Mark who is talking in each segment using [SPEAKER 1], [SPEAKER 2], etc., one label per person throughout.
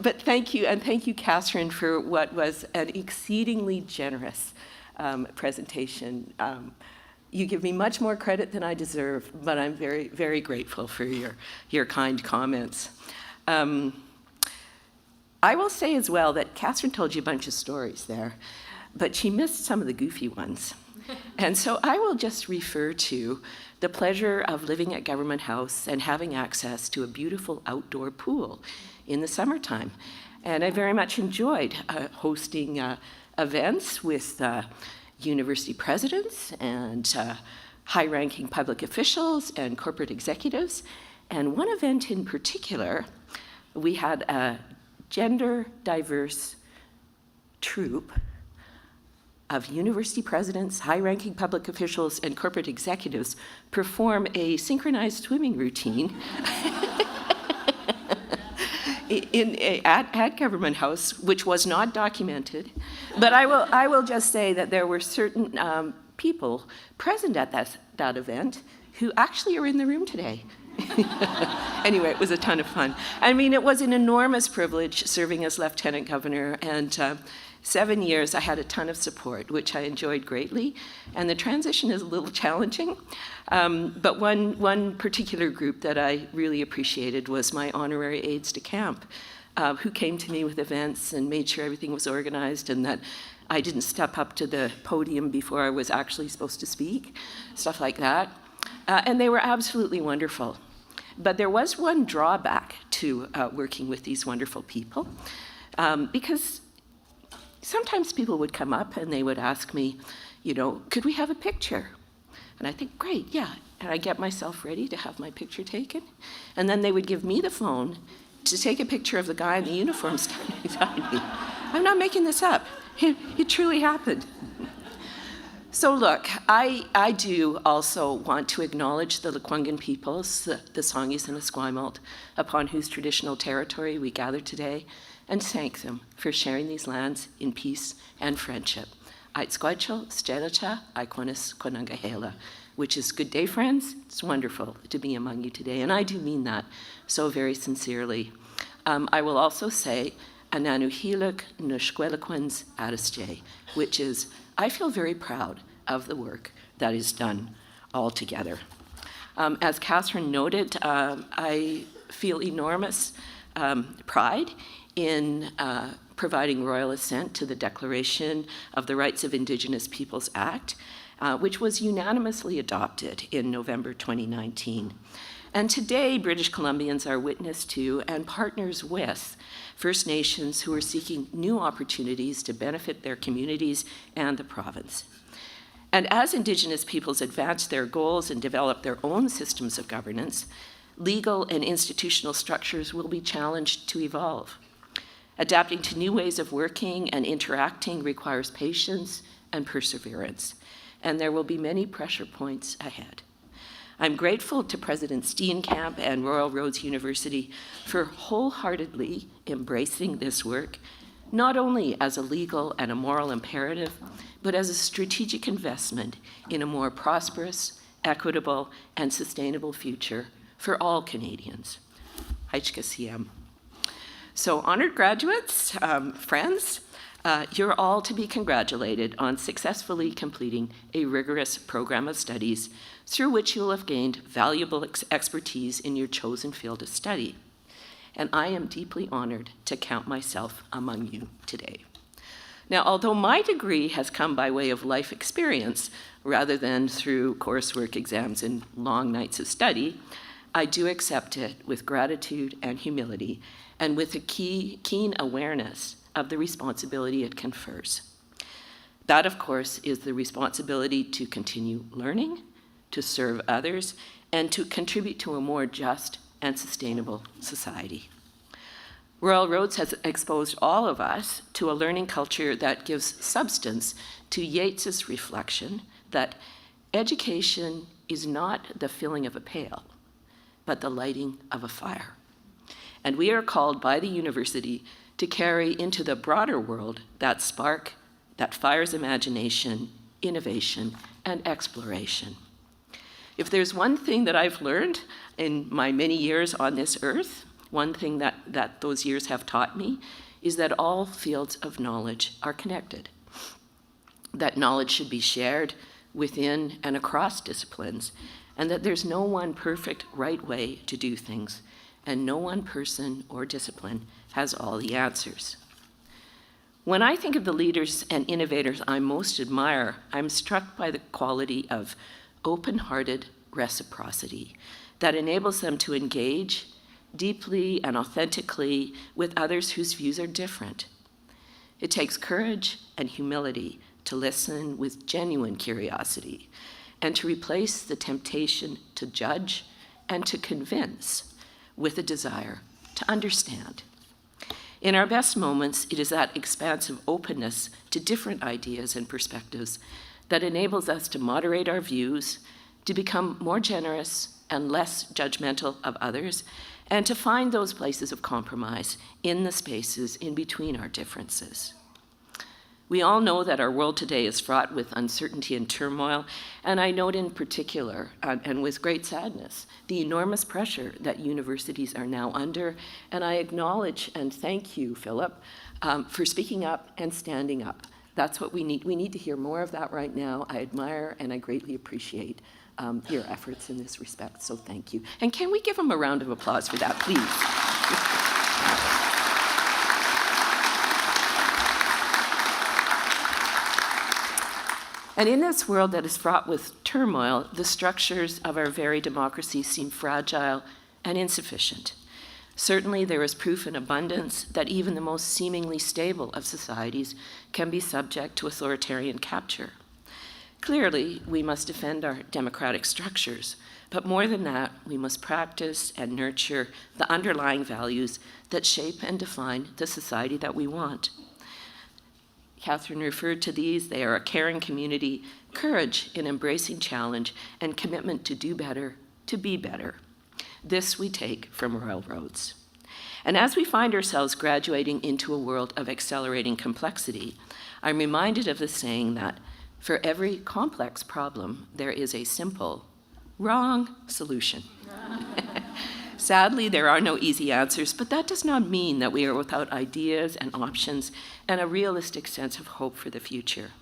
[SPEAKER 1] But thank you, and thank you, Catherine, for what was an exceedingly generous presentation. You give me much more credit than I deserve, but I'm very, very grateful for your kind comments. I will say as well that Catherine told you a bunch of stories there, but she missed some of the goofy ones. And so I will just refer to the pleasure of living at Government House and having access to a beautiful outdoor pool in the summertime. And I very much enjoyed hosting events with university presidents and high-ranking public officials and corporate executives. And one event in particular, we had a gender-diverse troupe of university presidents, high-ranking public officials, and corporate executives perform a synchronized swimming routine at Government House, which was not documented. But I will just say that there were certain people present at that event who actually are in the room today. Anyway, it was a ton of fun. I mean, it was an enormous privilege serving as Lieutenant Governor, and 7 years I had a ton of support, which I enjoyed greatly. And the transition is a little challenging, but one particular group that I really appreciated was my honorary aides de camp, who came to me with events and made sure everything was organized and that I didn't step up to the podium before I was actually supposed to speak, stuff like that. And they were absolutely wonderful. But there was one drawback to working with these wonderful people, because sometimes people would come up and they would ask me, you know, could we have a picture? And I think, great, yeah. And I get myself ready to have my picture taken. And then they would give me the phone to take a picture of the guy in the uniform standing beside me. I'm not making this up. It truly happened. So look, I do also want to acknowledge the Lekwungen peoples, the Songhees and the Esquimalt, upon whose traditional territory we gather today, and thank them for sharing these lands in peace and friendship. Aitsquatchel, Stelacha, Aikonis, Konangahela, which is good day, friends. It's wonderful to be among you today, and I do mean that so very sincerely. I will also say, Ananuhiluk Nushkwelequins Aristje, which is, I feel very proud of the work that is done all together. As Catherine noted, I feel enormous pride in providing royal assent to the Declaration of the Rights of Indigenous Peoples Act, which was unanimously adopted in November 2019. And today, British Columbians are witness to and partners with First Nations who are seeking new opportunities to benefit their communities and the province. And as Indigenous peoples advance their goals and develop their own systems of governance, legal and institutional structures will be challenged to evolve. Adapting to new ways of working and interacting requires patience and perseverance, and there will be many pressure points ahead. I'm grateful to President Steenkamp and Royal Roads University for wholeheartedly embracing this work, not only as a legal and a moral imperative, but as a strategic investment in a more prosperous, equitable, and sustainable future for all Canadians. HCSM. So honored graduates, friends, you're all to be congratulated on successfully completing a rigorous program of studies through which you'll have gained valuable expertise in your chosen field of study. And I am deeply honored to count myself among you today. Now, although my degree has come by way of life experience rather than through coursework, exams, and long nights of study, I do accept it with gratitude and humility and with a keen awareness of the responsibility it confers. That, of course, is the responsibility to continue learning, to serve others, and to contribute to a more just and sustainable society. Royal Roads has exposed all of us to a learning culture that gives substance to Yeats's reflection that education is not the filling of a pail, but the lighting of a fire. And we are called by the university to carry into the broader world that spark that fires imagination, innovation, and exploration. If there's one thing that I've learned in my many years on this earth, one thing that those years have taught me is that all fields of knowledge are connected, that knowledge should be shared within and across disciplines, and that there's no one perfect right way to do things, and no one person or discipline has all the answers. When I think of the leaders and innovators I most admire, I'm struck by the quality of open-hearted reciprocity that enables them to engage deeply and authentically with others whose views are different. It takes courage and humility to listen with genuine curiosity and to replace the temptation to judge and to convince with a desire to understand. In our best moments, it is that expansive openness to different ideas and perspectives that enables us to moderate our views, to become more generous and less judgmental of others, and to find those places of compromise in the spaces in between our differences. We all know that our world today is fraught with uncertainty and turmoil, and I note in particular, and with great sadness, the enormous pressure that universities are now under, and I acknowledge and thank you, Philip, for speaking up and standing up. That's what we need. We need to hear more of that right now. I admire and I greatly appreciate your efforts in this respect, so thank you. And can we give them a round of applause for that, please? And in this world that is fraught with turmoil, the structures of our very democracy seem fragile and insufficient. Certainly, there is proof in abundance that even the most seemingly stable of societies can be subject to authoritarian capture. Clearly, we must defend our democratic structures, but more than that, we must practice and nurture the underlying values that shape and define the society that we want. Catherine referred to these. They are a caring community, courage in embracing challenge, and commitment to do better, to be better. This we take from Royal Roads. And as we find ourselves graduating into a world of accelerating complexity, I'm reminded of the saying that for every complex problem, there is a simple, wrong solution. Sadly, there are no easy answers, but that does not mean that we are without ideas and options and a realistic sense of hope for the future.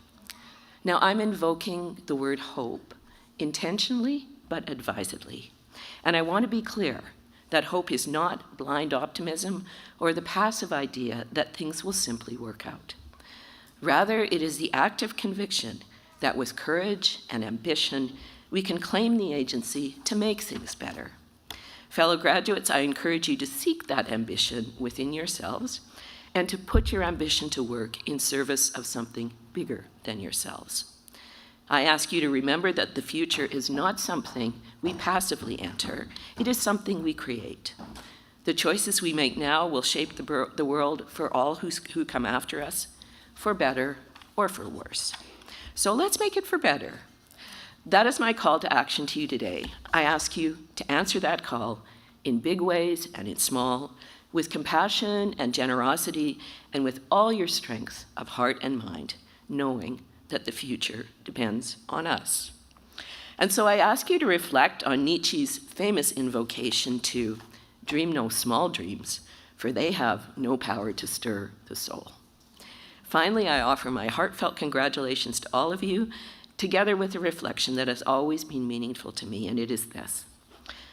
[SPEAKER 1] Now, I'm invoking the word hope intentionally, but advisedly. And I want to be clear that hope is not blind optimism or the passive idea that things will simply work out. Rather, it is the active conviction that with courage and ambition, we can claim the agency to make things better. Fellow graduates, I encourage you to seek that ambition within yourselves and to put your ambition to work in service of something bigger than yourselves. I ask you to remember that the future is not something we passively enter, it is something we create. The choices we make now will shape the world for all who come after us, for better or for worse. So let's make it for better. That is my call to action to you today. I ask you to answer that call in big ways and in small, with compassion and generosity, and with all your strength of heart and mind, knowing that the future depends on us. And so I ask you to reflect on Nietzsche's famous invocation to dream no small dreams, for they have no power to stir the soul. Finally, I offer my heartfelt congratulations to all of you, together with a reflection that has always been meaningful to me, and it is this.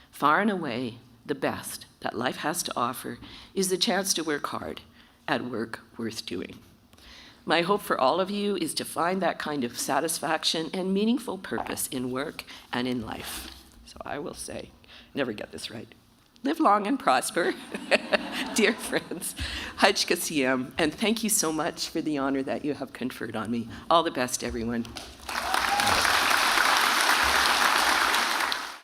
[SPEAKER 1] Far and away, the best that life has to offer is the chance to work hard at work worth doing. My hope for all of you is to find that kind of satisfaction and meaningful purpose in work and in life. So I will say, never get this right. Live long and prosper. Dear friends, Hajj Kasiyam, and thank you so much for the honor that you have conferred on me. All the best, everyone.